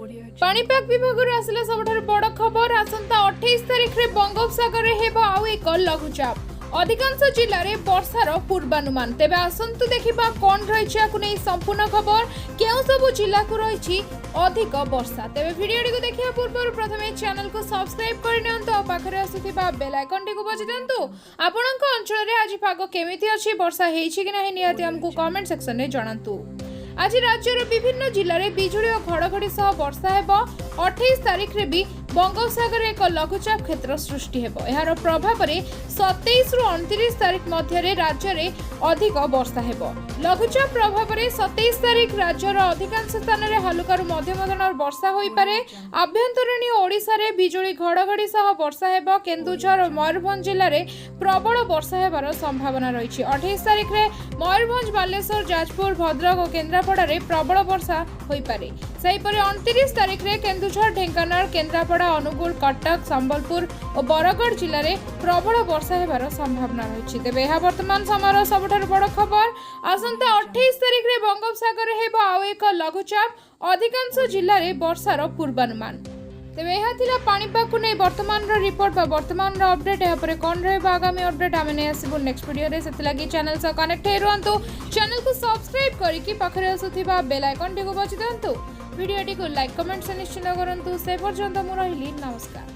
पाणीपाग विभाग आसला सबठारु बड़ खबर। आसंता 28 तारिख रे बंगोपसागर हेबो आउ एक लघुचाप। अधिकांश जिले में वर्षार पूर्वानुमान। तेबे आसंतु देखिबा कोन रहिछि आकु नै संपूर्ण खबर। केउ सब जिला को रहिछि अधिक वर्षा। तेबे वीडियो को देखिया पूर्व प्रथमे चैनल को सब्सक्राइब करनियंतु आ पाखरे आसुथिबा बेल आइकन टी को बजि दियंतु। आपनक अंचल रे आज पाग केमिति अछि, वर्षा हेछि कि नै निहाती हमकु कमेंट सेक्शन रे जणांतु। आज राज्यर विभिन्न जिले में बिजुली और घड़घड़ी सह वर्षा हेबो। 28 तारिख रे भी बंगोपसागर एक लघुचाप क्षेत्र सृष्टि हेबो। यार प्रभाव रे 27 रु 29 तारिख मध्य राज्य रे अधिक वर्षा हेबो। लघुचाप प्रभाव रे 27 तारिख राज्यर अधिकांश स्थान रे हल्का रु मध्यम धरणर वर्षा होई पारे। आभ्यंतरीण ओडिशा रे बिजुली घड़घड़ी सह वर्षा हेबो। केन्दुझर और मयूरभंज जिले में प्रबल वर्षा हेबार संभावना रही। 28 तारिख रे मयूरभंज, बालेश्वर, जाजपुर, भद्रक और केन्द्रापड़ा रे प्रबल वर्षा होई पारे। सेहीपरि 29 तारिख रे केन्दुझर, ढेंकानाल, केन्द्रापड़ा, अनुगुल, कटक, संबलपुर और बरगढ़ जिले में प्रबल वर्षा हेबार संभावना रही। तेबे यह वर्तमान समय सबठारु बड़ खबर। आसंता 28 तारिख रे बंगोपसागर हेबो आउ एक लघुचाप। अधिकांश जिले में वर्षार पूर्वानुमान। तेबे यह थिला पाणीपाग को नहीं वर्तमान रिपोर्ट बा वर्तमान अपडेट। यहाँ पर कौन रहे आगामी अपडेट आम नहीं आसबू नेक्स्ट वीडियो रे। से लगी चैनल से कनेक्ट हे रुहंतु। चैनल को सब्सक्राइब करके पाखरे आसुथिबा बेल आइकन टी को बजि दियंतु। वीडियो टी को लाइक कमेंट से निश्चित करंतु। से पर्यंत मु रहिली नमस्कार।